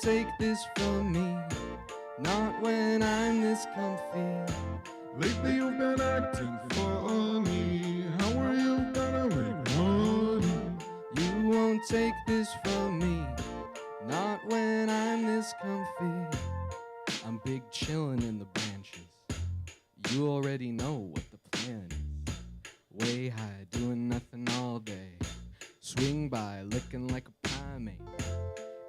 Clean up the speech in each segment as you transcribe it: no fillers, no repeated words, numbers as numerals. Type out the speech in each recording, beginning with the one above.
take this from me, not when I'm this comfy. Lately you've been acting funny. How are you gonna make money? You won't take this from me, not when I'm this comfy. I'm big chillin' in the branches. You already know what the plan is. Way high, doing nothing all day. Swing by, looking like a primate.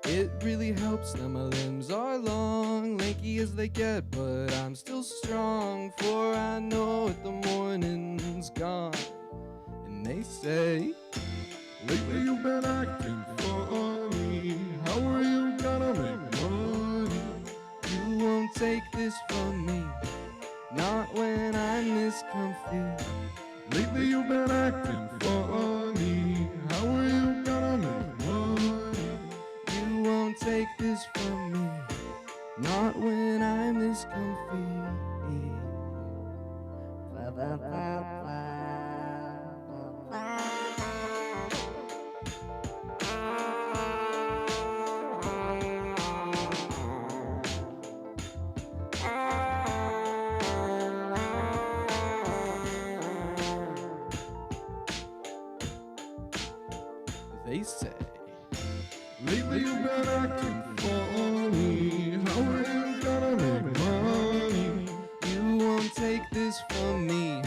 It really helps that my limbs are long, lanky as they get, but I'm still strong. For I know that the morning's gone. And they say, lately you've been acting funny. How are you gonna make money? you won't take this from me, not when I'm this comfy. Lately you've been acting funny. How are you gonna make money? You won't take this from me, not when I'm this comfy. They say, lately you've been acting funny. How are you gonna make money? you won't take this from me,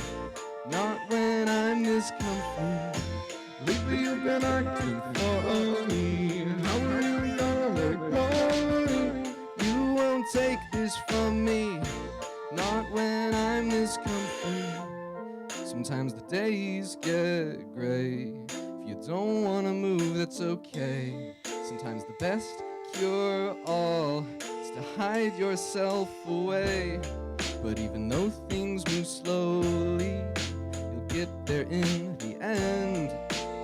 not when I'm this comfy. Lately you've been acting funny. How are you gonna make money? You won't take this from me, not when I'm this comfy. Sometimes the days get gray. If you don't wanna move, that's okay. Sometimes the best cure all is to hide yourself away. But even though things move slowly, you'll get there in the end.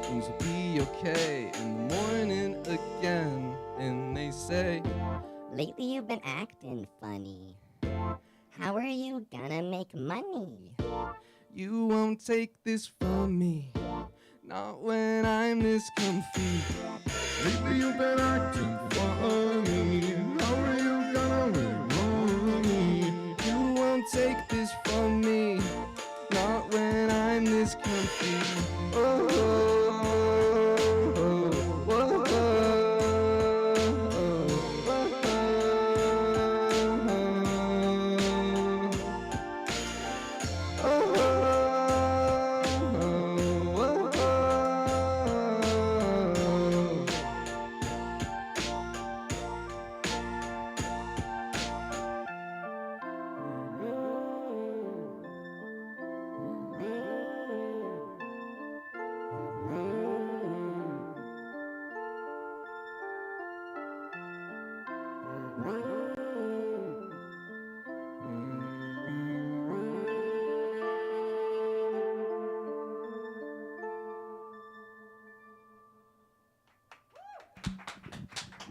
Things will be okay in the morning again. And they say, lately you've been acting funny. How are you gonna make money? you won't take this from me, not when I'm this comfy. Lately you've been acting funny. How are you gonna make money? You won't take this from me, not when I'm this comfy. Oh, oh, oh, oh, oh,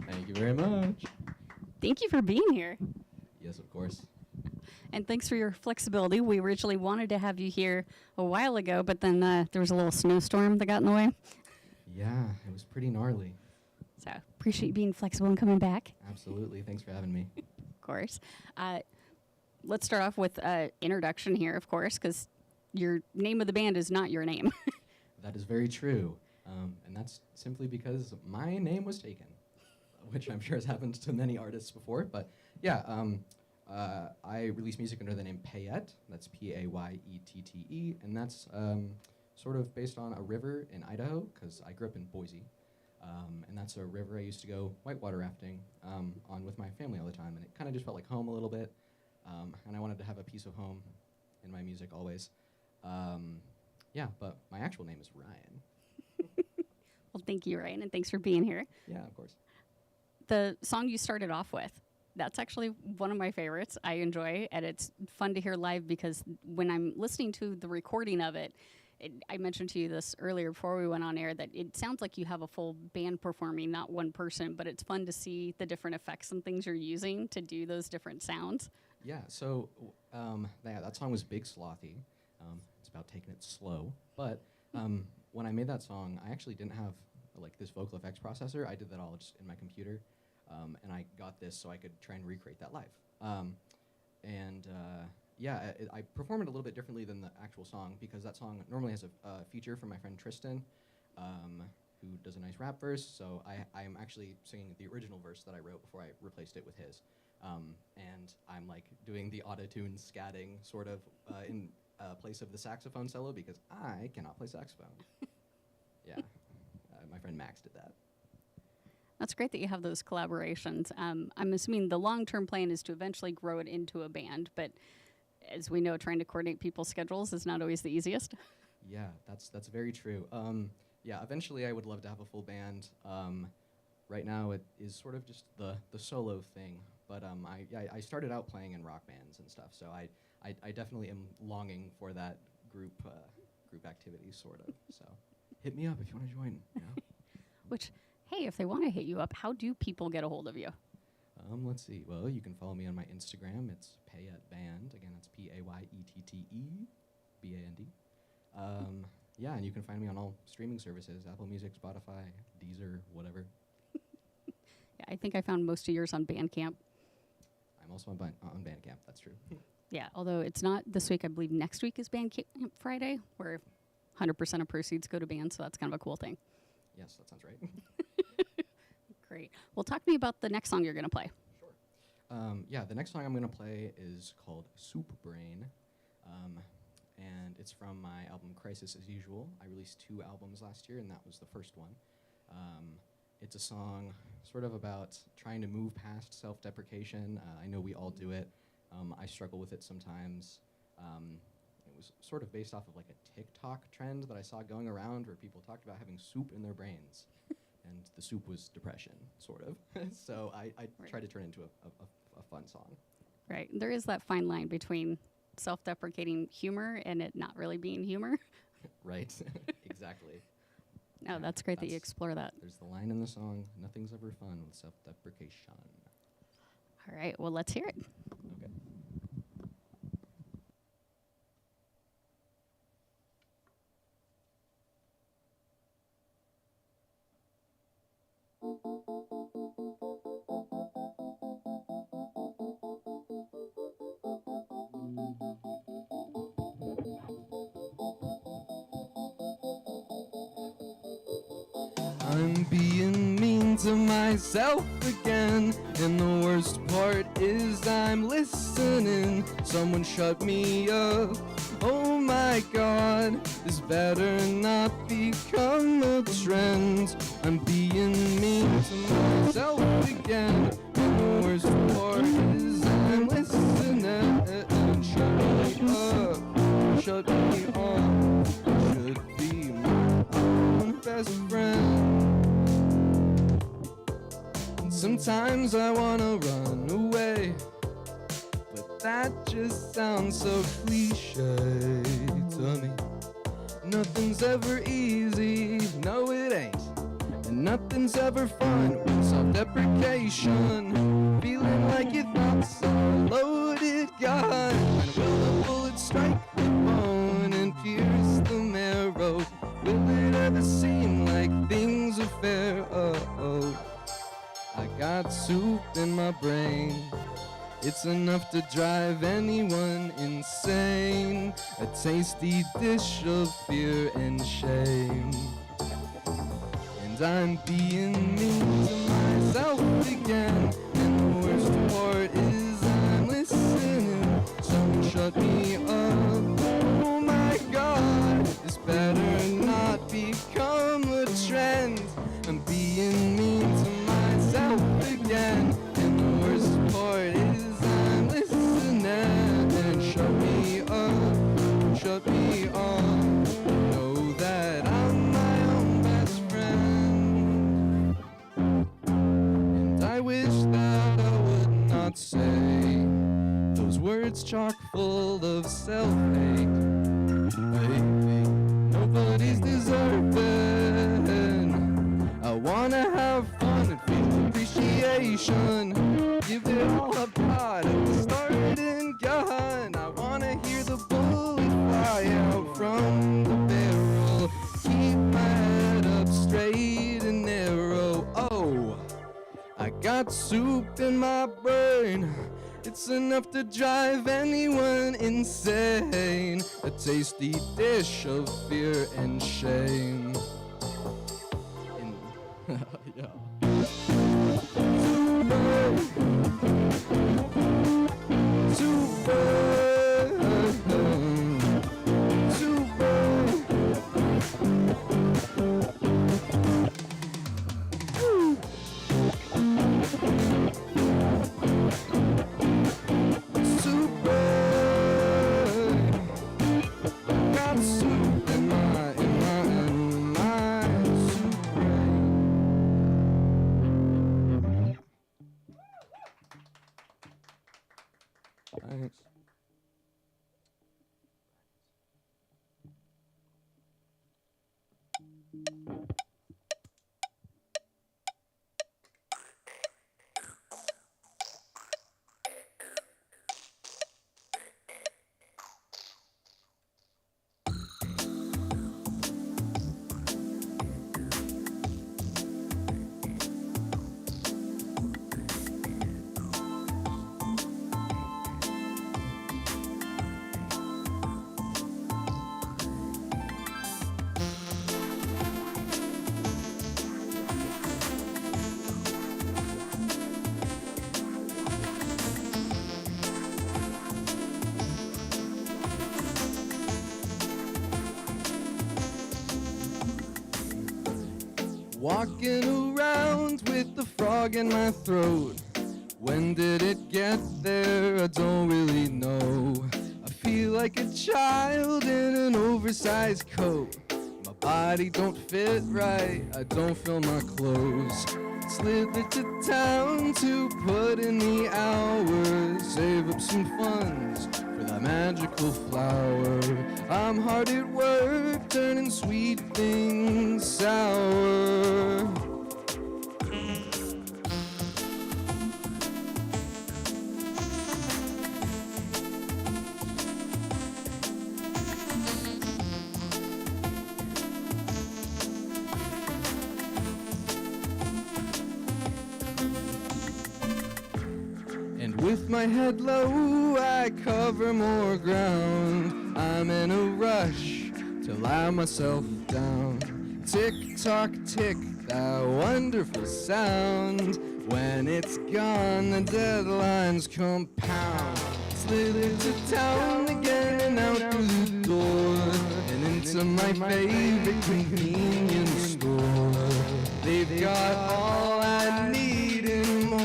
Thank you very much. Thank you for being here. Yes, of course. And thanks for your flexibility. We originally wanted to have you here a while ago, but then there was a little snowstorm that got in the way. Yeah, it was pretty gnarly. So appreciate you being flexible and coming back, Absolutely. Thanks for having me. of course. Let's start off with introduction here, of course, because your name of the band is not your name. That is very true. And that's simply because my name was taken, which I'm sure has happened to many artists before. But yeah, I release music under the name Payette. That's Payette, and that's sort of based on a river in Idaho, because I grew up in Boise. And that's a river I used to go whitewater rafting on with my family all the time. And it kind of just felt like home a little bit. And I wanted to have a piece of home in my music always. Yeah, but my actual name is Ryan. Well, thank you, Ryan, and thanks for being here. Yeah, of course. The song you started off with, that's actually one of my favorites. I enjoy, and it's fun to hear live because when I'm listening to the recording of it, I mentioned to you this earlier before we went on air that it sounds like you have a full band performing, not one person, but it's fun to see the different effects and things you're using to do those different sounds. Yeah, so that song was Big Slothy. It's about taking it slow. But when I made that song, I actually didn't have like this vocal effects processor. I did that all just in my computer. and I got this so I could try and recreate that live. I perform it a little bit differently than the actual song because that song normally has a feature from my friend Tristan, who does a nice rap verse. So I'm actually singing the original verse that I wrote before I replaced it with his. And I'm like doing the auto-tune scatting sort of in place of the saxophone solo because I cannot play saxophone. Yeah, my friend Max did that. That's great that you have those collaborations. I'm assuming the long-term plan is to eventually grow it into a band, but as we know, trying to coordinate people's schedules is not always the easiest. Yeah, that's very true. Eventually I would love to have a full band. Right now it is sort of just the solo thing, but I started out playing in rock bands and stuff, so I definitely am longing for that group activity sort of. So hit me up if you want to join. You know? Which, hey, if they want to hit you up, how do people get a hold of you? Let's see. Well, you can follow me on my Instagram. It's Payette Band. Again, it's PAYETTE BAND. Yeah, and you can find me on all streaming services: Apple Music, Spotify, Deezer, whatever. Yeah, I think I found most of yours on Bandcamp. I'm also on Bandcamp. That's true. Yeah, although it's not this week. I believe next week is Bandcamp Friday, where 100% of proceeds go to bands, so that's kind of a cool thing. Yes, that sounds right. Great. Well, talk to me about the next song you're going to play. Sure. The next song I'm going to play is called Soup Brain, and it's from my album Crisis as Usual. I released 2 albums last year, and that was the first one. It's a song sort of about trying to move past self-deprecation. I know we all do it. I struggle with it sometimes. It was sort of based off of like a TikTok trend that I saw going around where people talked about having soup in their brains. And the soup was depression, sort of. So I tried to turn it into a fun song. Right. There is that fine line between self-deprecating humor and it not really being humor. Right. Exactly. No, that's great that you explore that. There's the line in the song, nothing's ever fun with self-deprecation. All right. Well, let's hear it. Okay. I'm being mean to myself again, and the worst part is I'm listening. Someone shut me up. Oh my god, this better not become a trend. I'm being mean to myself again, and the worst part is I'm listening. Shut me up, shut me off. Should be my own best friend. Sometimes I wanna run away, but that just sounds so cliche to me. Nothing's ever easy, no it ain't. And nothing's ever fun with self-deprecation. Feeling like your thoughts are a loaded gun. When will the bullet strike the bone and pierce the marrow? Will it ever seem like things are fair? Oh. I got soup in my brain. It's enough to drive anyone insane. A tasty dish of fear and shame. And I'm being mean to myself again. And the worst part is I'm listening. Someone shut me up. Oh my god, this better not become a trend. I'm being mean to myself again, and the worst part is I'm listening. And shut me up, shut me off. Know that I'm my own best friend. And I wish that I would not say those words chock full of self-hate. Baby, nobody's deserving. I wanna have fun and feel appreciation. Give it all I've got at the starting gun. I wanna hear the bullet fly out from the barrel. Keep my head up straight and narrow. Oh, I got soup in my brain. It's enough to drive anyone insane. A tasty dish of fear and shame. Yeah. Thanks. Walking around with the frog in my throat. When did it get there? I don't really know. I feel like a child in an oversized coat. My body don't fit right, I don't feel my clothes. Slid to town to put in the hours, save up some funds for that magical flower. I'm hard at work, turning sweet things sour. And with my head low, I cover more ground. I'm in a rush to lie myself down. Tick tock tick, that wonderful sound. When it's gone, the deadlines compound. Slid into town again and out through the door, and into my favorite convenience store. They've got all I need and more.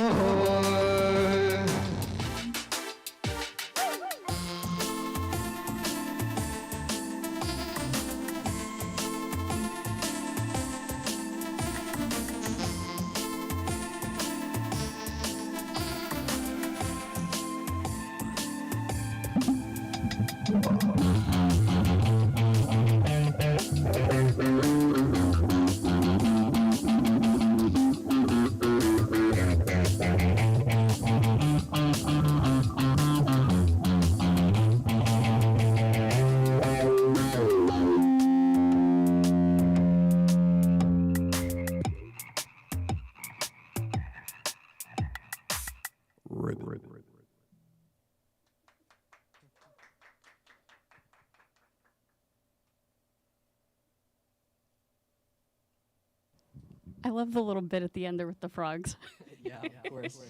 I love the little bit at the end there with the frogs. Yeah, of course.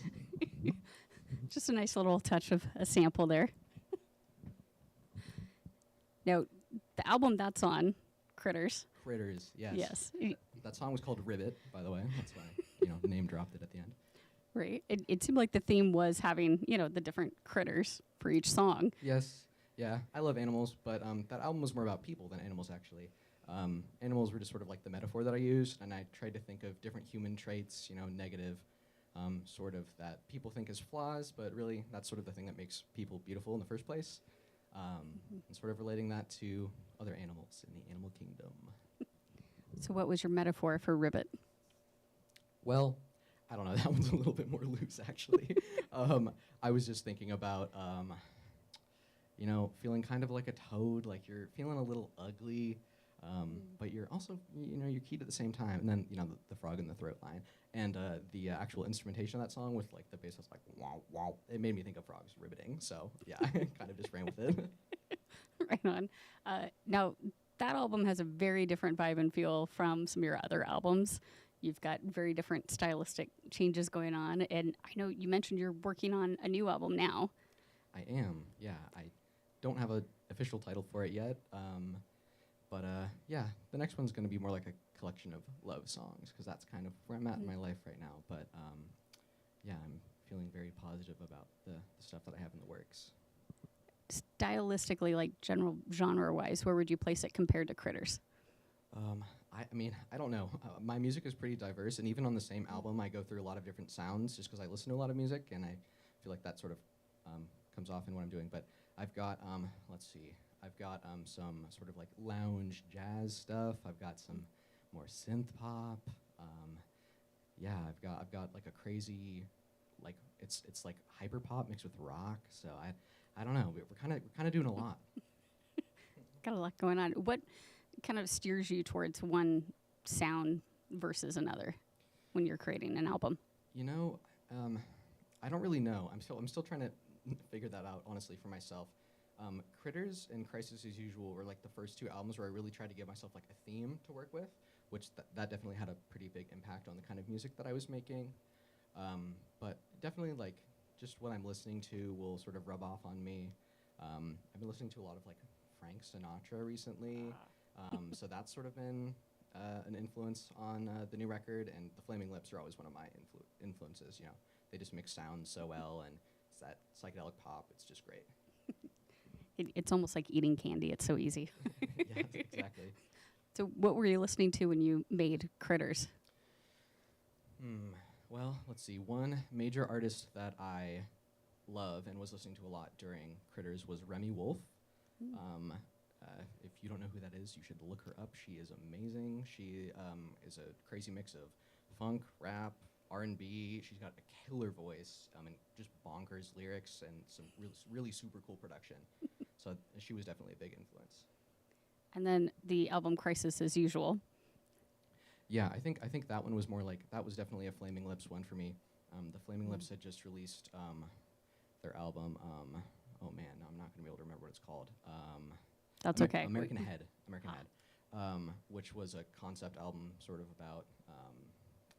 Just a nice little touch of a sample there. Now, the album that's on, Critters. Critters, yes. Yes. That song was called Ribbit, by the way. That's why, name dropped it at the end. Right. It seemed like the theme was having, the different critters for each song. Yes, yeah. I love animals, but that album was more about people than animals, actually. Animals were just sort of like the metaphor that I used, and I tried to think of different human traits, negative, sort of that people think as flaws, but really that's sort of the thing that makes people beautiful in the first place, and sort of relating that to other animals in the animal kingdom. So what was your metaphor for Ribbit? Well, I don't know. That one's a little bit more loose, actually. I was just thinking about, feeling kind of like a toad, like you're feeling a little ugly. But you're also, you're keyed at the same time. And then, the frog in the throat line. And the actual instrumentation of that song with, like, the bass was like, wow, wow. It made me think of frogs ribbiting. So, yeah, I kind of just ran with it. Right on. Now, that album has a very different vibe and feel from some of your other albums. You've got very different stylistic changes going on. And I know you mentioned you're working on a new album now. I am, yeah. I don't have an official title for it yet. But yeah, the next one's going to be more like a collection of love songs, because that's kind of where I'm at in my life right now. But yeah, I'm feeling very positive about the stuff that I have in the works. Stylistically, like general genre-wise, where would you place it compared to Critters? I mean, I don't know. My music is pretty diverse, and even on the same album, I go through a lot of different sounds just because I listen to a lot of music, and I feel like that sort of comes off in what I'm doing. But I've got, let's see, I've got some sort of like lounge jazz stuff. I've got some more synth pop. Yeah, I've got like a crazy, like it's like hyper pop mixed with rock. So I don't know. We're kind of doing a lot. Got a lot going on. What kind of steers you towards one sound versus another when you're creating an album? I don't really know. I'm still trying to figure that out, honestly, for myself. Critters and Crisis as Usual were like the first two albums where I really tried to give myself like a theme to work with, which that definitely had a pretty big impact on the kind of music that I was making. But definitely like just what I'm listening to will sort of rub off on me. I've been listening to a lot of like Frank Sinatra recently, so that's sort of been an influence on the new record. And the Flaming Lips are always one of my influences. They just mix sounds so well, and it's that psychedelic pop. It's just great. It's almost like eating candy. It's so easy. Yeah, exactly. So what were you listening to when you made Critters? Well, let's see. One major artist that I love and was listening to a lot during Critters was Remy Wolf. If you don't know who that is, you should look her up. She is amazing. She is a crazy mix of funk, rap, R&B. She's got a killer voice and just bonkers lyrics and some really super cool production. So she was definitely a big influence. And then the album Crisis as Usual. Yeah, I think that one was more like, that was definitely a Flaming Lips one for me. The Flaming Lips had just released their album. Oh man, I'm not going to be able to remember what it's called. That's okay. American Head, which was a concept album sort of about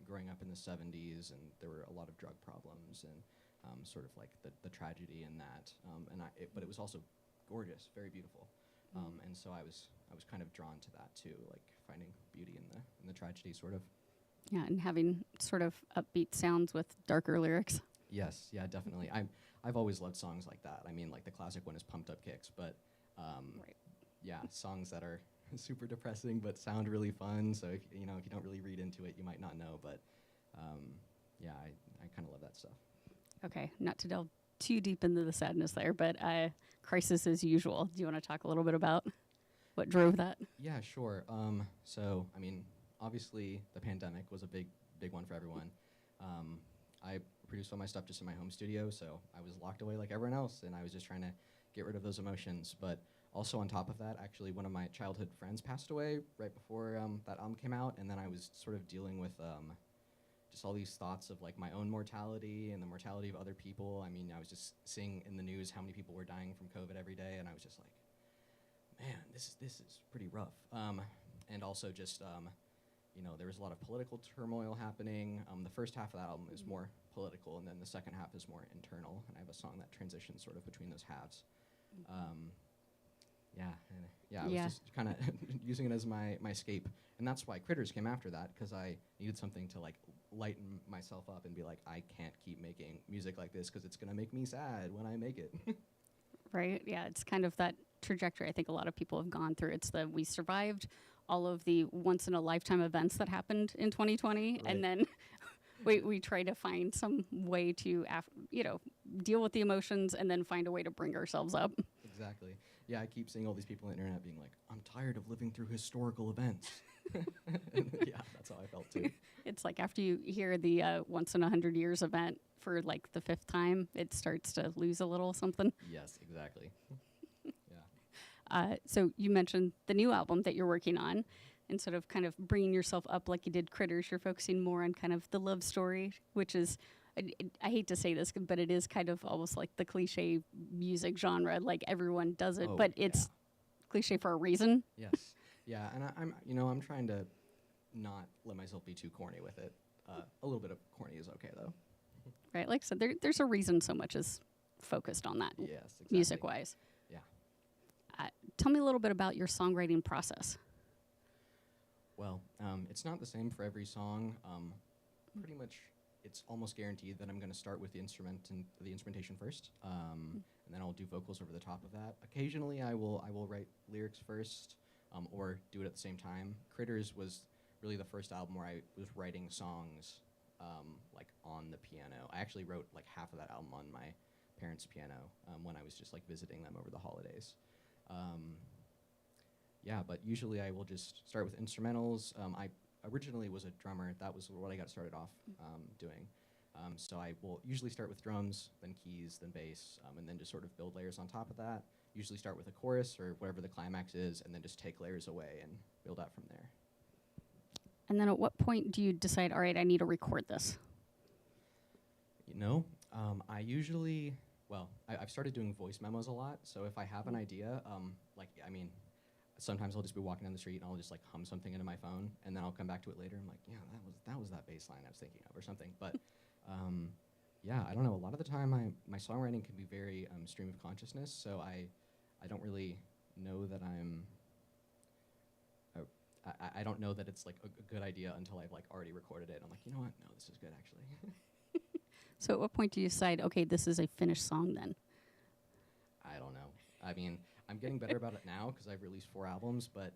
growing up in the 70s, and there were a lot of drug problems and sort of like the tragedy in that. But it was also gorgeous, very beautiful. And so I was kind of drawn to that too, like finding beauty in the tragedy, sort of. Yeah, and having sort of upbeat sounds with darker lyrics. Yes, yeah, definitely. I've always loved songs like that. I mean, like the classic one is Pumped Up Kicks, but Right. yeah, songs that are super depressing but sound really fun. So if you don't really read into it, you might not know. But yeah, I kind of love that stuff. Okay, not to delve too deep into the sadness there, but Crisis as Usual. Do you want to talk a little bit about what drove that? Yeah, sure. So, I mean, obviously the pandemic was a big one for everyone. I produced all my stuff just in my home studio, so I was locked away like everyone else, and I was just trying to get rid of those emotions. But also on top of that, actually one of my childhood friends passed away right before that album came out, and then I was sort of dealing with just all these thoughts of like my own mortality and the mortality of other people. I mean, I was just seeing in the news how many people were dying from COVID every day, and I was just like, man, this is pretty rough. And also just, there was a lot of political turmoil happening. The first half of that album is more political, and then the second half is more internal, and I have a song that transitions sort of between those halves. I was just kind of using it as my escape, and that's why Critters came after that, because I needed something to like lighten myself up and be like, I can't keep making music like this because it's gonna make me sad when I make it. Right, yeah, it's kind of that trajectory I think a lot of people have gone through. It's we survived all of the once-in-a-lifetime events that happened in 2020, Right. and then we try to find some way to, deal with the emotions and then find a way to bring ourselves up. Exactly. Yeah, I keep seeing all these people on the internet being like, I'm tired of living through historical events. Yeah, that's how I felt too. It's like after you hear the once in 100 years event for like the 5th time, it starts to lose a little something. Yes, exactly. Yeah. So you mentioned the new album that you're working on, and sort of kind of bringing yourself up like you did Critters. You're focusing more on kind of the love story, which is, I hate to say this, but it is kind of almost like the cliche music genre. Like everyone does it, Oh, but it's cliche for a reason. Yes. Yeah, and I'm trying to not let myself be too corny with it. A little bit of corny is okay though. Right, like I said, there's a reason so much is focused on that, Yes, exactly. music-wise. Yeah. Tell me a little bit about your songwriting process. Well, it's not the same for every song. Pretty much, it's almost guaranteed that I'm going to start with the instrumentation first, and then I'll do vocals over the top of that. Occasionally, I will write lyrics first, or do it at the same time. Critters was really the first album where I was writing songs like on the piano. I actually wrote like half of that album on my parents' piano when I was just like visiting them over the holidays. Yeah, but usually I will just start with instrumentals. I originally was a drummer. That was what I got started off doing. So I will usually start with drums, then keys, then bass, and then just sort of build layers on top of that. Usually start with a chorus or whatever the climax is, and then just take layers away and build out from there. And then at what point do you decide, all right, I need to record this? You know, I usually, I've started doing voice memos a lot. So if I have an idea, sometimes I'll just be walking down the street and I'll just like hum something into my phone, and then I'll come back to it later. I'm like, yeah, that was that bass line I was thinking of or something. But yeah, I don't know. A lot of the time, my songwriting can be very stream of consciousness. So I don't really know that I don't know that it's like a good idea until I've like already recorded it. I'm like, you know what? No, this is good actually. So at what point do you decide, okay, this is a finished song then? I don't know. I mean, I'm getting better about it now because I've released 4 albums, but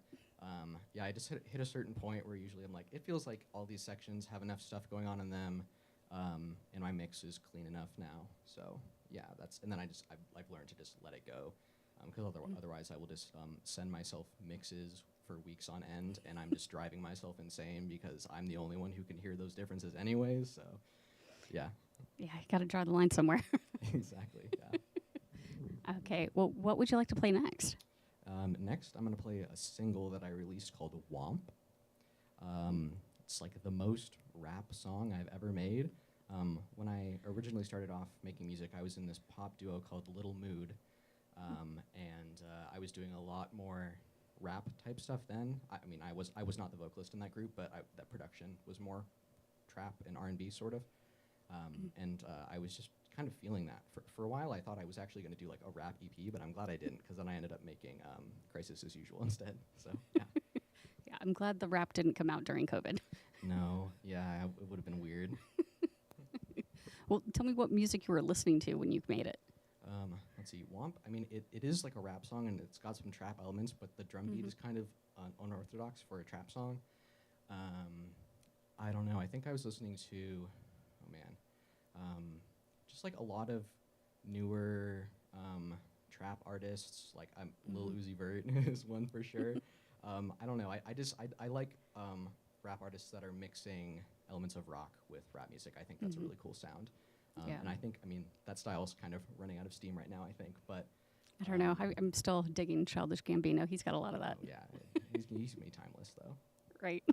yeah, I just hit a certain point where usually I'm like, it feels like all these sections have enough stuff going on in them, and my mix is clean enough now. So yeah, and then I've learned to just let it go, because otherwise I will just send myself mixes for weeks on end, and I'm just driving myself insane because I'm the only one who can hear those differences anyways. So yeah. Yeah, you got to draw the line somewhere. Exactly. Yeah. Okay, well, what would you like to play next? Next, I'm going to play a single that I released called Womp. It's like the most rap song I've ever made. When I originally started off making music, I was in this pop duo called Little Mood, and I was doing a lot more rap type stuff then. I mean, I was not the vocalist in that group, but that production was more trap and R&B sort of. And I was just kind of feeling that. For a while, I thought I was actually going to do like a rap EP, but I'm glad I didn't, because then I ended up making Crisis as Usual instead. So yeah. Yeah, I'm glad the rap didn't come out during COVID. No, yeah, it would have been weird. Well, tell me what music you were listening to when you made it. Let's see, Womp. I mean, it is like a rap song, and it's got some trap elements, but the drum beat is kind of unorthodox for a trap song. I don't know. I think I was listening to, just like a lot of newer trap artists. Like Lil Uzi Vert is one for sure. I don't know. I like rap artists that are mixing elements of rock with rap music. I think that's a really cool sound. Yeah. And I think, that style's kind of running out of steam right now, I think. But I don't know. I'm still digging Childish Gambino. He's got a lot of that. yeah, he's going to be timeless, though. Right.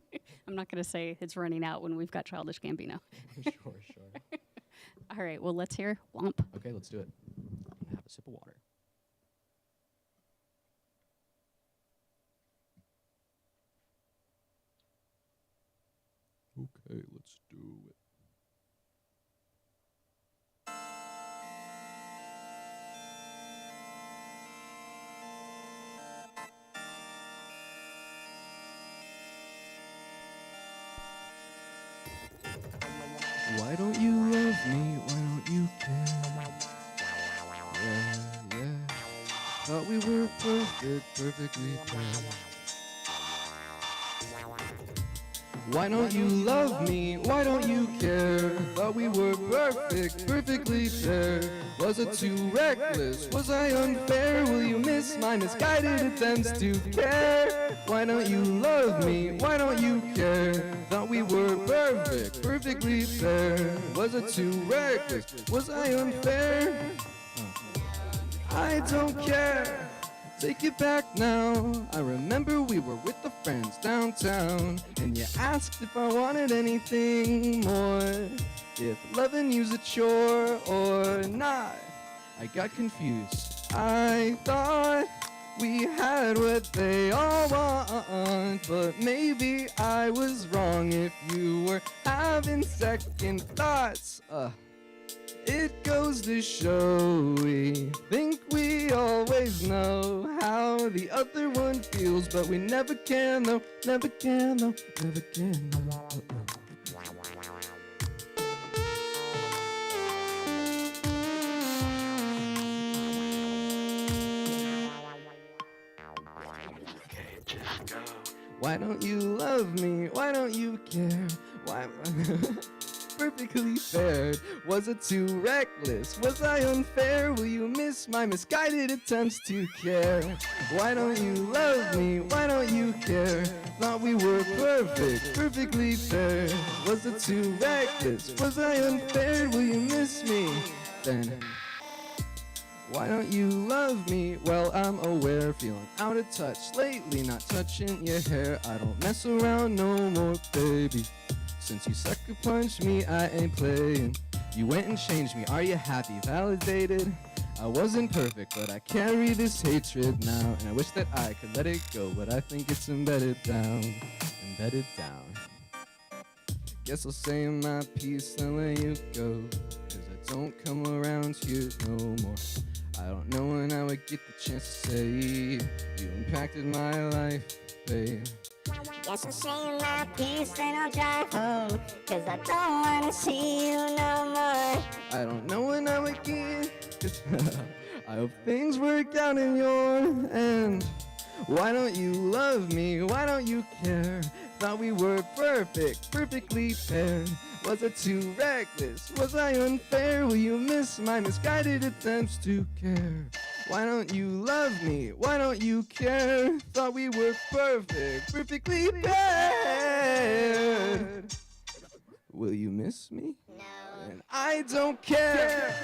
I'm not going to say it's running out when we've got Childish Gambino. Sure. All right. Well, let's hear Womp. Okay, let's do it. I'm going to have a sip of water. Okay, let's do it. Why don't you love me? Why don't you care? Yeah. Thought we were perfectly paired. Why don't you love me? Why don't you care? Thought we were perfectly paired. Was it too reckless? Was I unfair? Will you miss my misguided attempts to care? Why don't you love me? Why don't you care? Thought we were perfectly fair. Was it too reckless? Was I unfair? I don't care. take it back now. I remember we were with the friends downtown, and you asked if I wanted anything more, if loving you's a chore or not. I got confused. I thought we had what they all want, but maybe I was wrong if you were having second thoughts. It goes to show we think we always know how the other one feels, but we never can though, never can though, never can though. Why don't you love me? Why don't you care? Why? Perfectly fair. Was it too reckless? Was I unfair? Will you miss my misguided attempts to care? Why don't you love me? Why don't you care? Thought we were perfect, perfectly fair. Was it too reckless? Was I unfair? Will you miss me? Then why don't you love me? Well, I'm aware, feeling out of touch lately, not touching your hair. I don't mess around no more, baby. Since you sucker punched me, I ain't playing. You went and changed me, are you happy, validated? I wasn't perfect, but I carry this hatred now, and I wish that I could let it go, but I think it's embedded down, embedded down. Guess I'll say my piece and let you go, 'cause I don't come around here no more. I don't know when I would get the chance to say you impacted my life, babe. Guess I'll say my piece and I'll drive home, 'cause I don't wanna see you no more. I don't know when I would get I hope things work out in your end. Why don't you love me? Why don't you care? Thought we were perfect, perfectly fair. Was it too reckless? Was I unfair? Will you miss my misguided attempts to care? Why don't you love me? Why don't you care? Thought we were perfect, perfectly fair. Will you miss me? No. And I don't care.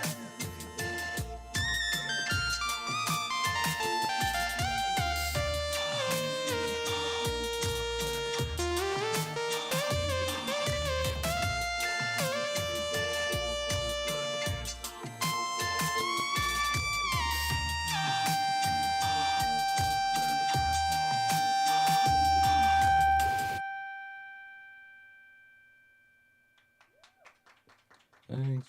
Thanks.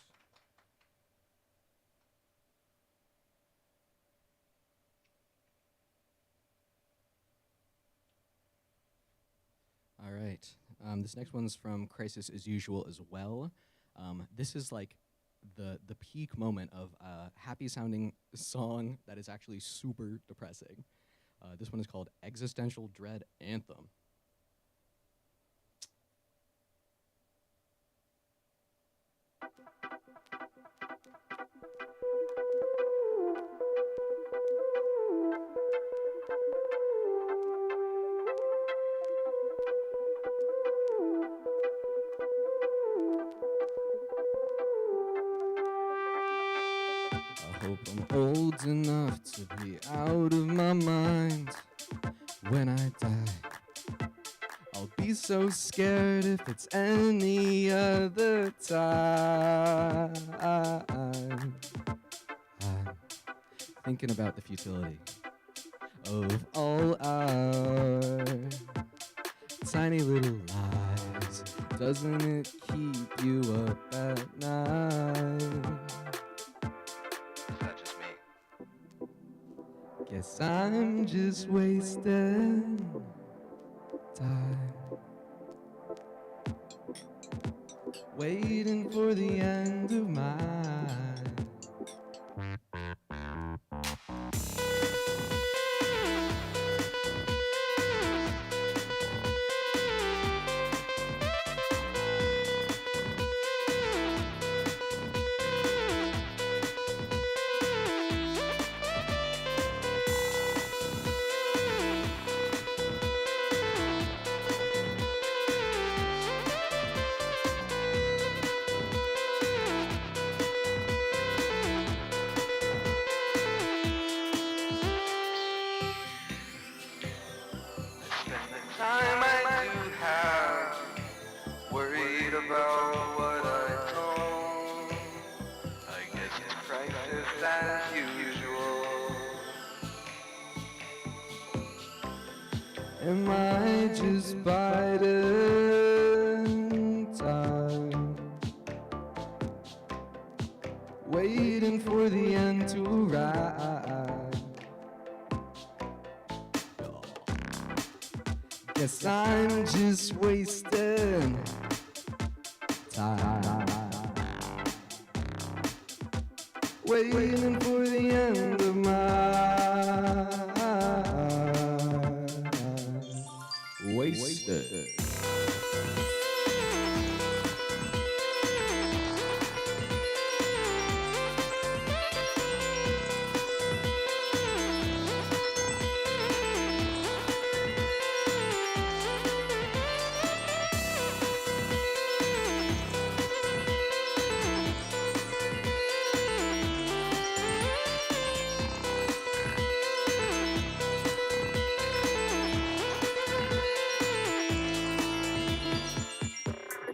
All right. This next one's from Crisis as Usual as well. This is like the peak moment of a happy sounding song that is actually super depressing. This one is called Existential Dread Anthem. I hope I'm old enough to be out of my mind when I die. I'll be so scared if it's any other time. I'm Thinking about the futility. of all our tiny little lives. Doesn't it keep you up at night? Is that just me? Guess I'm just wasting time, waiting for the end of mine. Am I just biding time, waiting for the end to arrive? Guess I'm just wasting time, waiting for the end of my wasted.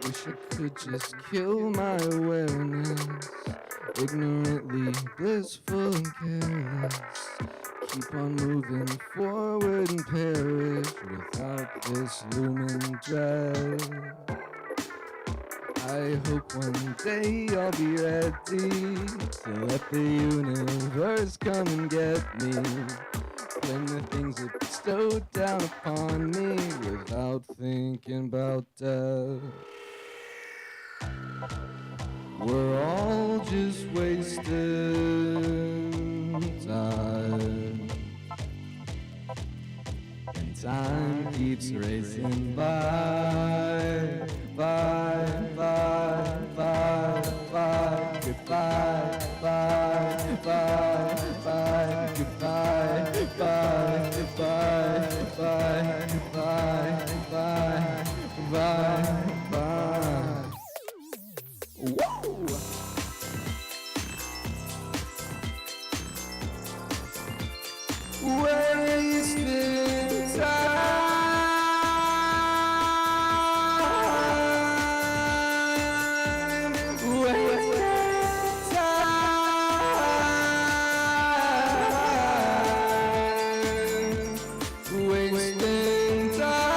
Wish I could just kill my awareness, ignorantly blissful and careless. Keep on moving forward and perish without this looming dread. I hope one day I'll be ready to let the universe come and get me. Claim the things that bestowed down upon me without thinking about death. We're all just wasting time, and time keeps racing by, by, by, by, by, goodbye, bye, bye, bye, goodbye, bye, goodbye, bye, goodbye, bye, bye, bye. Whoa! Wasting time, wasting time, wasting time.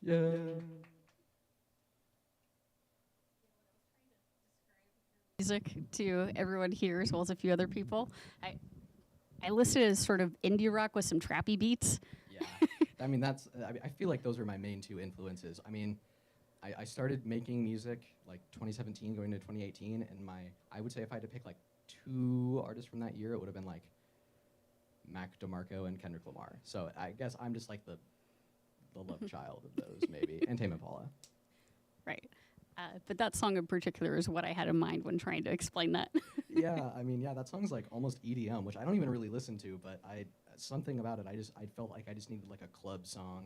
Yeah. Music to everyone here as well as a few other people. I listed it as sort of indie rock with some trappy beats. Yeah, I mean I feel like those are my main two influences. I mean, I started making music like 2017 going to 2018, and I would say if I had to pick like two artists from that year, it would have been like Mac DeMarco and Kendrick Lamar. So I guess I'm just like the love child of those maybe, and Tame Impala. Right. But that song in particular is what I had in mind when trying to explain that. Yeah, I mean, yeah, that song's like almost EDM, which I don't even really listen to, but something about it, I felt like I just needed like a club song,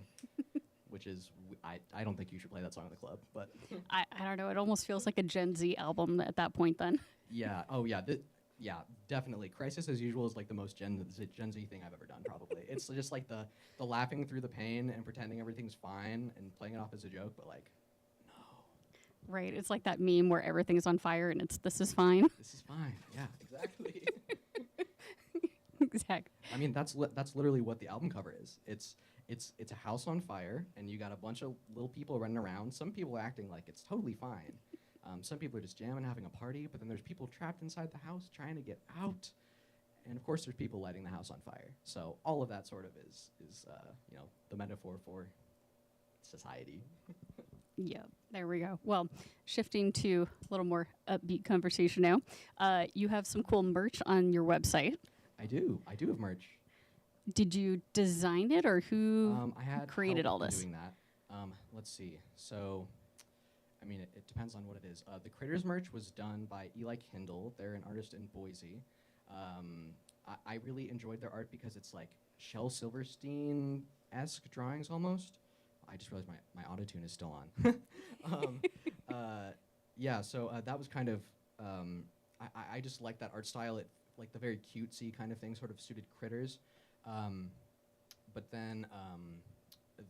which is, I don't think you should play that song at the club, but. I don't know. It almost feels like a Gen Z album at that point then. Yeah, oh yeah, yeah, definitely. Crisis as Usual is like the most Gen Z thing I've ever done, probably. It's just like the laughing through the pain and pretending everything's fine and playing it off as a joke, but like, Right. It's like that meme where everything's on fire and it's this is fine. this is fine. Yeah, exactly. Exactly. I mean, that's literally what the album cover is. It's a house on fire, and you got a bunch of little people running around. Some people are acting like it's totally fine. Some people are just jamming, having a party, but then there's people trapped inside the house trying to get out. And of course, there's people lighting the house on fire. So all of that sort of is the metaphor for society. Yeah, there we go. Well, shifting to a little more upbeat conversation now. You have some cool merch on your website. I do have merch. Did you design it, or who I had created help all in this? doing that. Let's see. So, I mean, it depends on what it is. The Critters merch was done by Eli Kindle. They're an artist in Boise. I really enjoyed their art because it's like Shel Silverstein-esque drawings almost. I just realized my autotune is still on. Yeah, so that was kind of, I just like that art style. It like the very cutesy kind of thing sort of suited Critters. But then,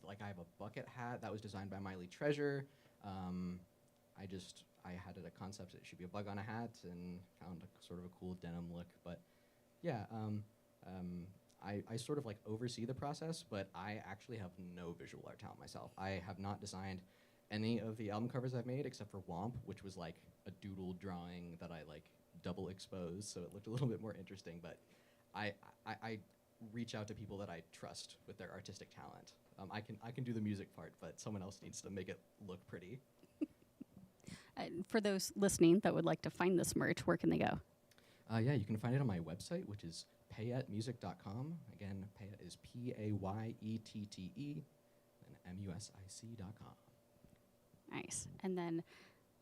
like I have a bucket hat that was designed by Miley Treasure. I had a concept that it should be a bug on a hat and found a sort of a cool denim look. But yeah, I sort of like oversee the process, but I actually have no visual art talent myself. I have not designed any of the album covers I've made except for Womp, which was like a doodle drawing that I like double exposed, so it looked a little bit more interesting. But I reach out to people that I trust with their artistic talent. I can do the music part, but someone else needs to make it look pretty. For those listening that would like to find this merch, where can they go? Yeah, you can find it on my website, which is payettemusic.com. Again, Payette is Payette, and music.com. Nice. And then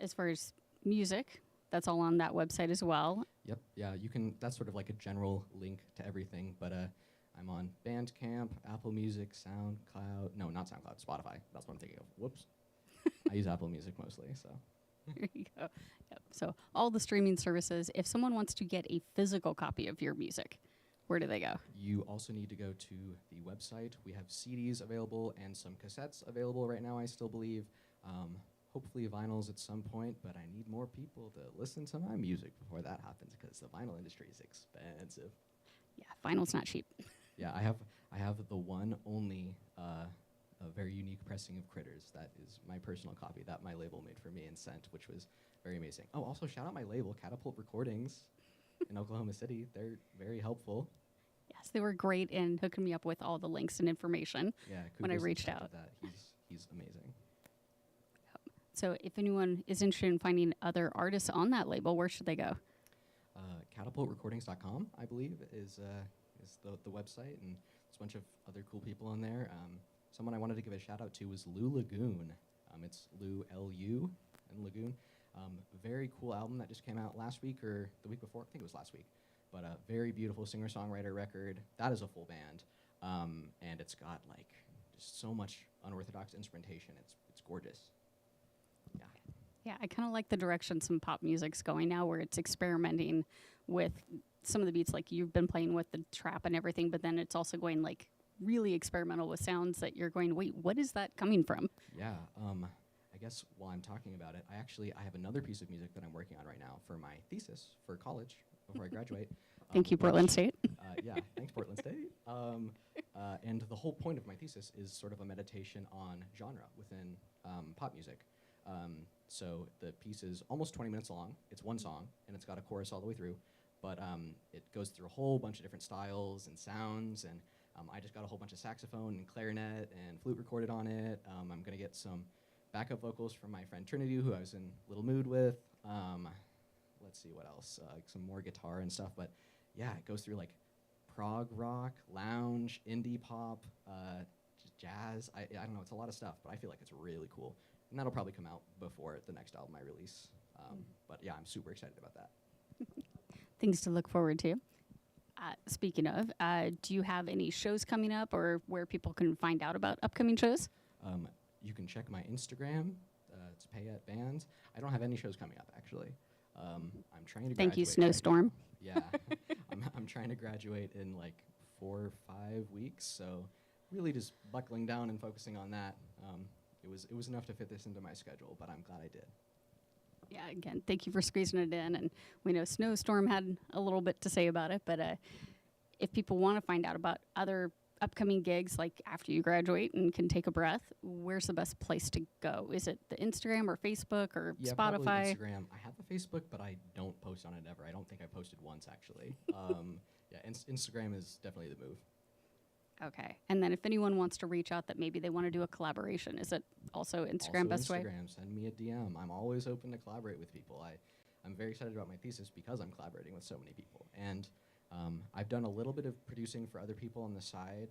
as far as music, that's all on that website as well. Yep, yeah, you can, that's sort of like a general link to everything, but I'm on Bandcamp, Apple Music, SoundCloud, no, not SoundCloud, Spotify, that's what I'm thinking of, whoops. I use Apple Music mostly, so. There you go. Yep. So all the streaming services, if someone wants to get a physical copy of your music, where do they go? You also need to go to the website. We have CDs available and some cassettes available right now, I still believe. Hopefully vinyls at some point, but I need more people to listen to my music before that happens because the vinyl industry is expensive. Yeah, vinyl's not cheap. Yeah, I have the one only a very unique pressing of Critters. That is my personal copy that my label made for me and sent, which was very amazing. Oh, also shout out my label, Catapult Recordings in Oklahoma City. They're very helpful. Yes, they were great in hooking me up with all the links and information when I reached out. That. He's amazing. So if anyone is interested in finding other artists on that label, where should they go? CatapultRecordings.com, I believe, is the website, and there's a bunch of other cool people on there. Someone I wanted to give a shout out to was Lou Lagoon. It's Lou, L-U, and Lagoon. Very cool album that just came out last week or the week before. I think it was last week. But a very beautiful singer-songwriter record. That is a full band. And it's got like just so much unorthodox instrumentation. It's gorgeous. Yeah. Yeah, I kind of like the direction some pop music's going now, where it's experimenting with some of the beats, like you've been playing with the trap and everything, but then it's also going like really experimental with sounds that you're going, wait, what is that coming from? Yeah, I guess while I'm talking about it, I have another piece of music that I'm working on right now for my thesis for college before I graduate. Thank you, Portland State. Yeah, thanks, Portland State. And the whole point of my thesis is sort of a meditation on genre within pop music. So the piece is almost 20 minutes long. It's one song, and it's got a chorus all the way through. But it goes through a whole bunch of different styles and sounds, and I just got a whole bunch of saxophone and clarinet and flute recorded on it. I'm going to get some backup vocals from my friend Trinity, who I was in a little mood with. Let's see what else, like some more guitar and stuff. But yeah, it goes through like prog rock, lounge, indie pop, just jazz. I don't know, it's a lot of stuff, but I feel like it's really cool. And that'll probably come out before the next album I release. But yeah, I'm super excited about that. Things to look forward to. Speaking of, do you have any shows coming up or where people can find out about upcoming shows? You can check my Instagram. It's Payette Bands. I don't have any shows coming up, actually. I'm trying to Thank you, graduate Snowstorm. right now. Yeah. I'm trying to graduate in like 4 or 5 weeks, so really just buckling down and focusing on that. It was enough to fit this into my schedule, but I'm glad I did. Yeah, again, thank you for squeezing it in. And we know Snowstorm had a little bit to say about it, but if people want to find out about other upcoming gigs, like after you graduate and can take a breath, where's the best place to go? Is it the Instagram or Facebook or Yeah, Spotify? probably Instagram. I have a Facebook, but I don't post on it ever. I don't think I posted once, actually. Yeah, Instagram is definitely the move. Okay. And then if anyone wants to reach out that maybe they want to do a collaboration, is it also Instagram best way? Instagram, send me a DM. I'm always open to collaborate with people. I'm very excited about my thesis because I'm collaborating with so many people. And I've done a little bit of producing for other people on the side,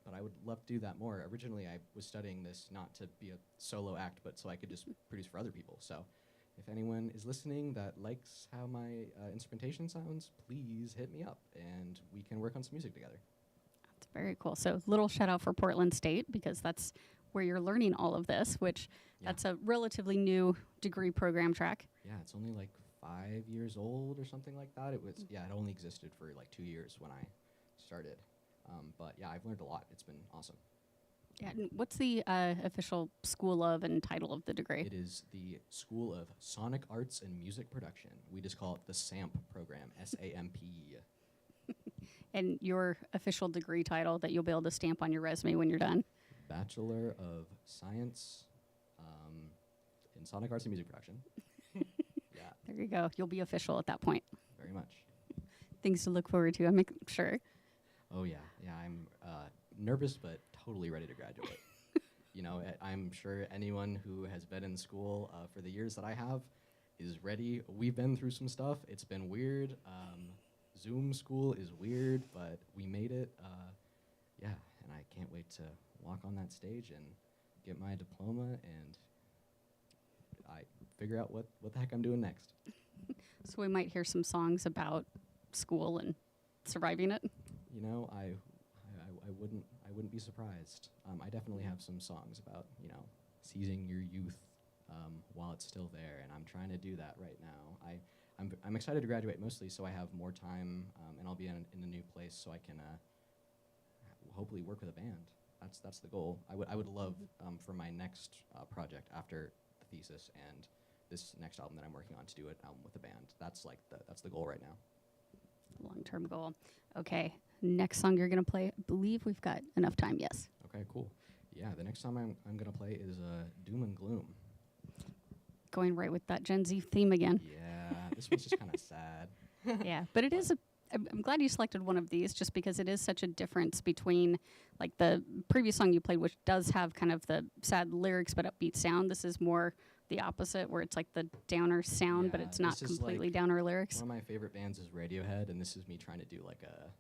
but I would love to do that more. Originally, I was studying this not to be a solo act, but so I could just produce for other people. So if anyone is listening that likes how my instrumentation sounds, please hit me up, and we can work on some music together. That's very cool. So little shout out for Portland State, because that's where you're learning all of this, which that's a relatively new degree program track. Yeah, it's only like 5 years old or something like that. It was, it only existed for like 2 years when I started. But yeah, I've learned a lot. It's been awesome. Yeah, and what's the official school of and title of the degree? It is the School of Sonic Arts and Music Production. We just call it the SAMP program, SAMP. And your official degree title that you'll be able to stamp on your resume when you're done? Bachelor of Science in Sonic Arts and Music Production. Yeah, There you go. You'll be official at that point. very much. Things to look forward to, I'm sure. Oh yeah, I'm nervous but totally ready to graduate. You know, I'm sure anyone who has been in school for the years that I have is ready. We've been through some stuff. It's been weird. Zoom school is weird, but we made it. Yeah, and I can't wait to walk on that stage and get my diploma and I figure out what the heck I'm doing next. So we might hear some songs about school and surviving it. You know, I wouldn't be surprised. I definitely have some songs about, you know, seizing your youth while it's still there, and I'm trying to do that right now. I'm excited to graduate mostly so I have more time, and I'll be in a new place so I can hopefully work with a band. That's the goal. I would love for my next project after the thesis and this next album that I'm working on to do an album with a band. That's the goal right now. Long-term goal. Okay, next song you're going to play, I believe we've got enough time, yes. Okay, cool. Yeah, the next song I'm going to play is Doom and Gloom. Going right with that Gen Z theme again. Yeah, this one's just kind of sad. Yeah, but it is I'm glad you selected one of these just because it is such a difference between like the previous song you played, which does have kind of the sad lyrics but upbeat sound. This is more the opposite, where it's like the downer sound, but Yeah, it's not this is completely like downer lyrics. One of my favorite bands is Radiohead, and this is me trying to do like a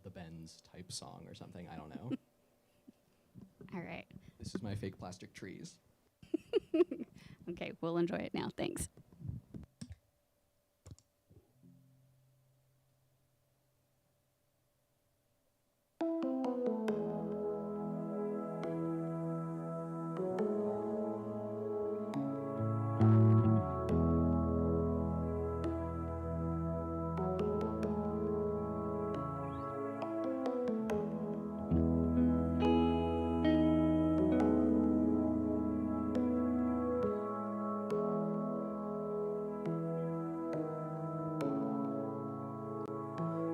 the Bends type song or something. I don't know. All right. This is my fake plastic trees. Okay, we'll enjoy it now. Thanks.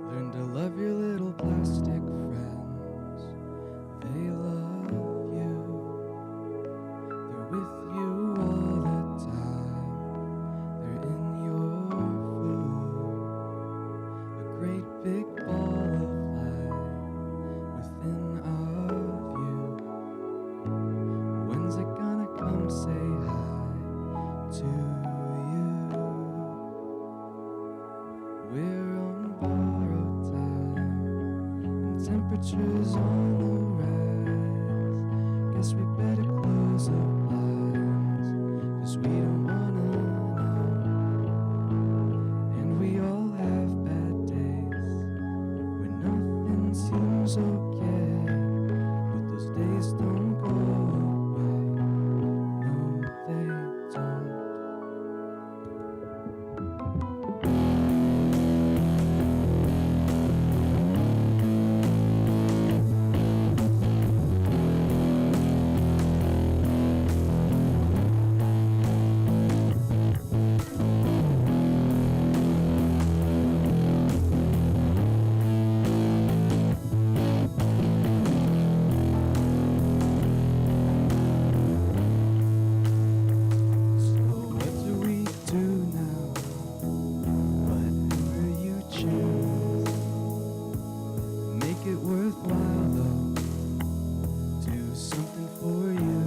Learn to love your little plastic friends. They love you. They're with you all the time. They're in your food. A great big ball of light within our view. When's it gonna come say hi to you? We're on borrowed time, and temperatures on the rise. Guess we better close the blinds, 'cause we don't wanna know. And we all have bad days when nothing seems okay, but those days don't go away. No, they don't. So what do we do now? Whatever you choose, make it worthwhile though. Do something for you.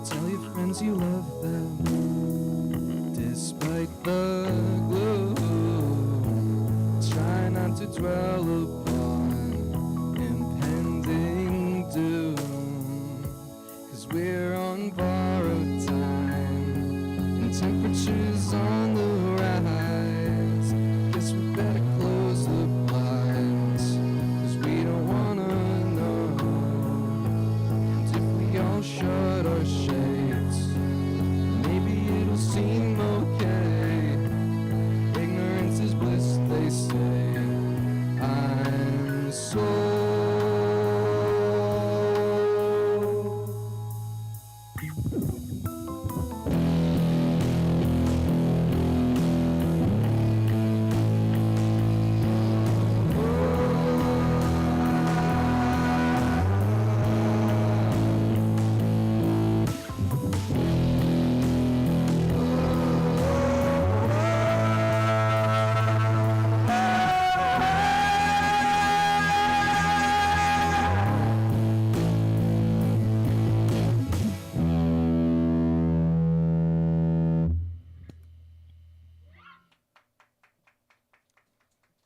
Tell your friends you love them, despite the gloom. Try not to dwell upon impending doom. 'Cause we're on borrowed time and temperatures on the rise. Guess we better close the blinds, 'cause we don't wanna know. And if we all shut our shades, maybe it'll seem okay. Ignorance is bliss, they say. I'm so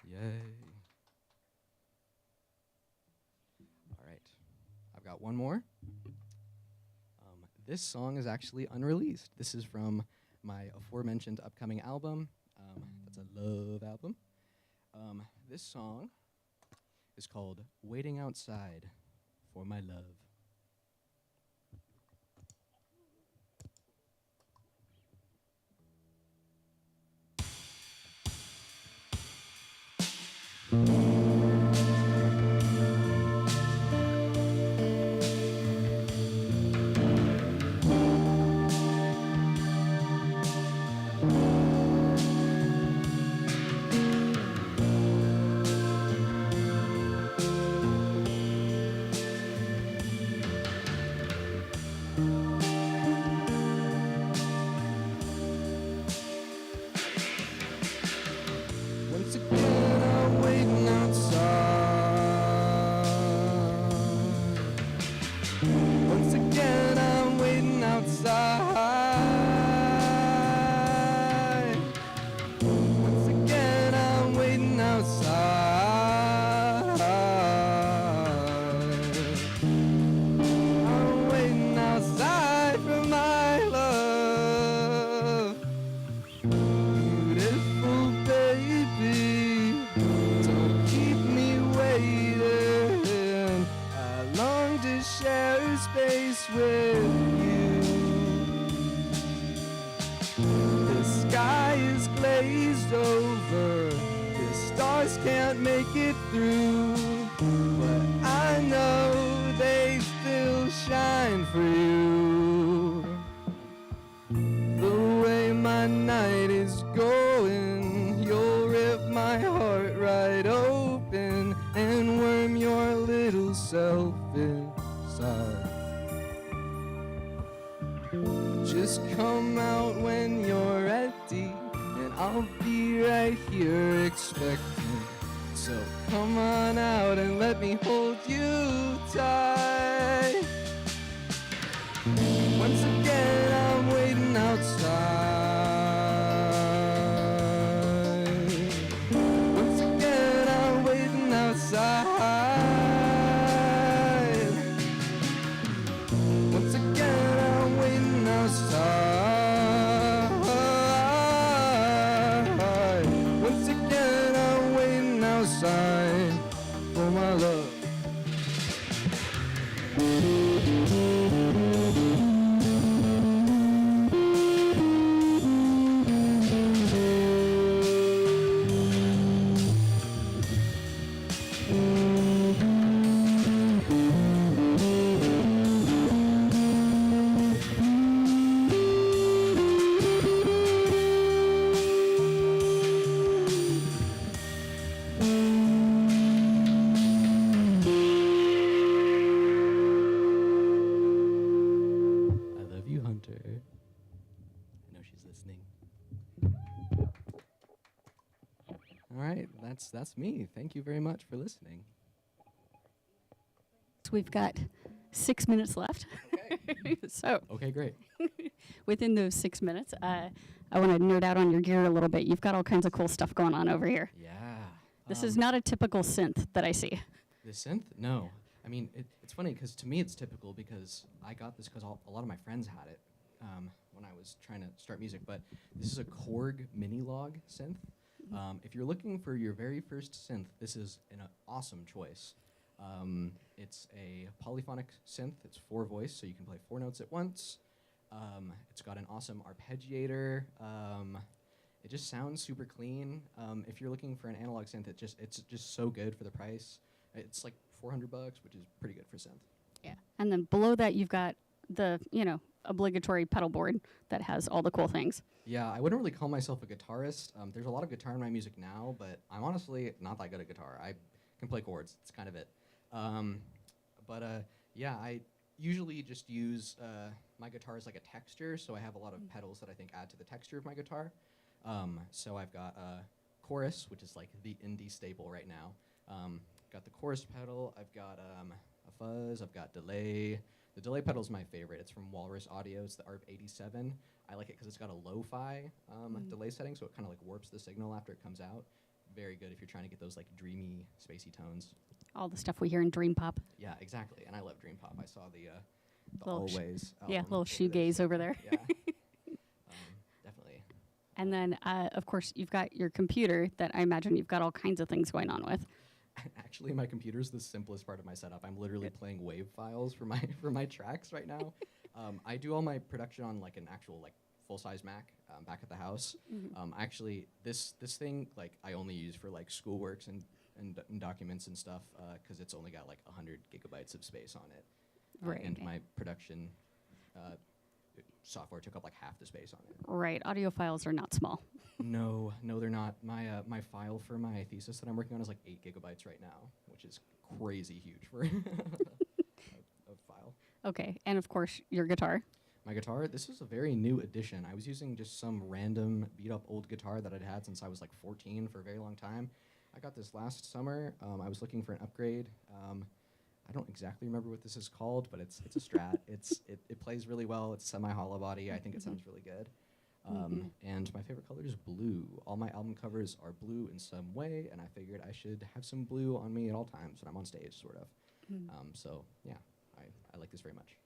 Yay. All right. I've got one more. This song is actually unreleased. This is from my aforementioned upcoming album. That's a love album. This song is called Waiting Outside for My Love. Once again, I'm waiting outside. Once again, I'm waiting outside. Once again, I'm waiting outside. I'm waiting outside for my love. Beautiful baby, don't keep me waiting. I long to share space with you. The sky is glazed over, the stars can't make it through, but I know they still shine for you. The way my night is going, you'll rip my heart right open and worm your little self inside. Just come out when you're ready, and I'll be right here expecting. So come on out and let me hold you tight. Once again, I'm waiting outside. Once again, I'm waiting outside. Once again, I'm waiting outside. Once again, I'm waiting outside for my love. I love you, Hunter. I know she's listening. All right, that's me. Thank you very much for listening. So we've got 6 minutes left. So Okay, great. within those 6 minutes, I want to nerd out on your gear a little bit. You've got all kinds of cool stuff going on over here. Yeah. This is not a typical synth that I see. The synth? No. I mean, it's funny because to me it's typical because I got this because a lot of my friends had it when I was trying to start music. But this is a Korg Minilog synth. If you're looking for your very first synth, this is an awesome choice. It's a polyphonic synth. It's 4-voice, so you can play 4 notes at once. It's got an awesome arpeggiator. It just sounds super clean. If you're looking for an analog synth, it's just so good for the price. It's like $400, which is pretty good for synth. Yeah. And then below that, you've got the, obligatory pedal board that has all the cool things. Yeah, I wouldn't really call myself a guitarist. There's a lot of guitar in my music now, but I'm honestly not that good at guitar. I can play chords. It's kind of it. Yeah, I usually just use my guitar as like a texture, so I have a lot of pedals that I think add to the texture of my guitar. So I've got a chorus, which is like the indie staple right now. Got the chorus pedal. I've got a fuzz. I've got delay. The delay pedal is my favorite. It's from Walrus Audio. It's the ARP87. I like it because it's got a lo-fi delay setting, so it kind of like warps the signal after it comes out. Very good if you're trying to get those like dreamy, spacey tones. All the stuff we hear in Dream Pop. Yeah, exactly. And I love dream pop. I saw the Little Always. Yeah, little over shoegaze there. over there. Yeah, definitely. And then, of course, you've got your computer that I imagine you've got all kinds of things going on with. Actually, my computer's the simplest part of my setup. I'm literally playing WAV files for my tracks right now. I do all my production on like an actual like full-size Mac back at the house. Actually, this thing like I only use for like schoolworks and documents and stuff because it's only got like 100 gigabytes of space on it. Right. And my production software took up like half the space on it. Right. Audio files are not small. No, they're not. My file for my thesis that I'm working on is like 8 gigabytes right now, which is crazy huge for a file. Okay. And of course, your guitar. My guitar, this is a very new addition. I was using just some random beat-up old guitar that I'd had since I was like 14 for a very long time. I got this last summer. I was looking for an upgrade. I don't exactly remember what this is called, but it's a Strat. It plays really well. It's semi-hollow body. I think it sounds really good. And my favorite color is blue. All my album covers are blue in some way, and I figured I should have some blue on me at all times when I'm on stage, sort of. So yeah, I like this very much.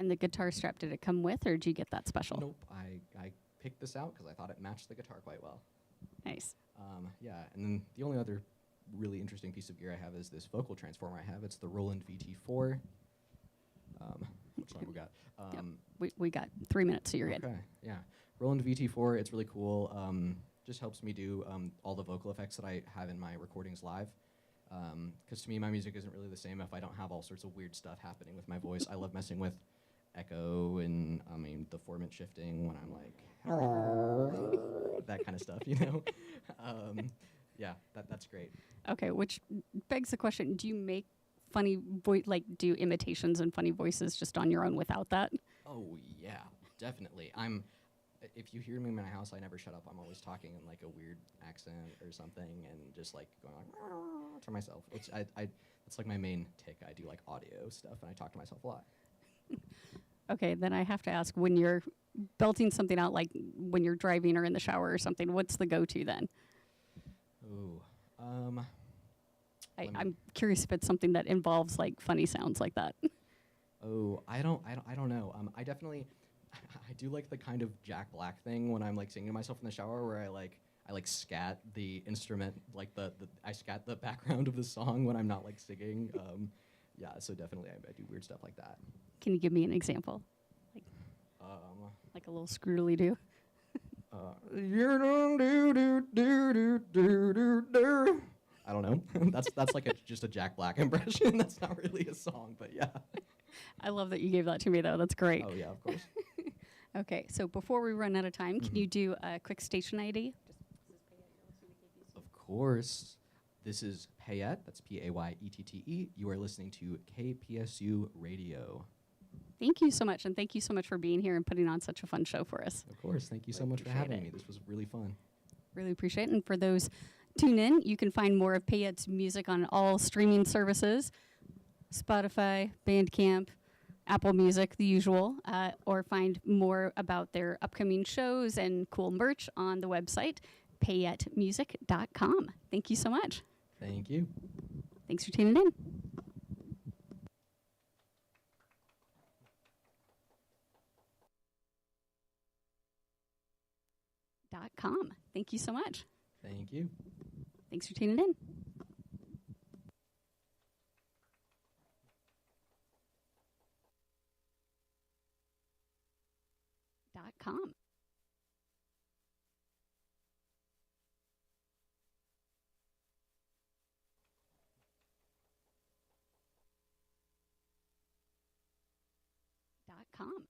And the guitar strap, did it come with, or did you get that special? Nope, I picked this out because I thought it matched the guitar quite well. Nice. Yeah, and then the only other really interesting piece of gear I have is this vocal transformer I have. It's the Roland VT4. What song we got? We got 3 minutes, so you're good. Okay, yeah. Roland VT4, it's really cool. Just helps me do all the vocal effects that I have in my recordings live. Because to me, my music isn't really the same if I don't have all sorts of weird stuff happening with my voice. I love messing with echo and, the formant shifting when I'm like, hello, that kind of stuff, Yeah, that's great. Okay, which begs the question, do you make funny do imitations and funny voices just on your own without that? Oh, yeah, definitely. If you hear me in my house, I never shut up. I'm always talking in like a weird accent or something and just like going like to myself. It's like my main tick. I do like audio stuff and I talk to myself a lot. Okay, then I have to ask, when you're belting something out, like when you're driving or in the shower or something, what's the go-to then? Ooh, I'm curious if it's something that involves like funny sounds like that. Oh, I don't know. I definitely, I do like the kind of Jack Black thing when I'm like singing to myself in the shower where I scat the instrument, like I scat the background of the song when I'm not like singing. Yeah, so definitely I do weird stuff like that. Can you give me an example? Like a little scroodly-doo? I don't know. that's like just a Jack Black impression. That's not really a song, but yeah. I love that you gave that to me, though. That's great. Oh, yeah, of course. Okay, so before we run out of time, can you do a quick station ID? Of course. This is Payette. That's Payette. You are listening to KPSU Radio. Thank you so much, and thank you so much for being here and putting on such a fun show for us. Of course. Thank you so much for having me. This was really fun. Really appreciate it. And for those tune in, you can find more of Payette's music on all streaming services, Spotify, Bandcamp, Apple Music, the usual, or find more about their upcoming shows and cool merch on the website, payettemusic.com. Thank you so much. Thank you. Thanks for tuning in. .com. Thank you so much. Thank you. Thanks for tuning in. .com. .com.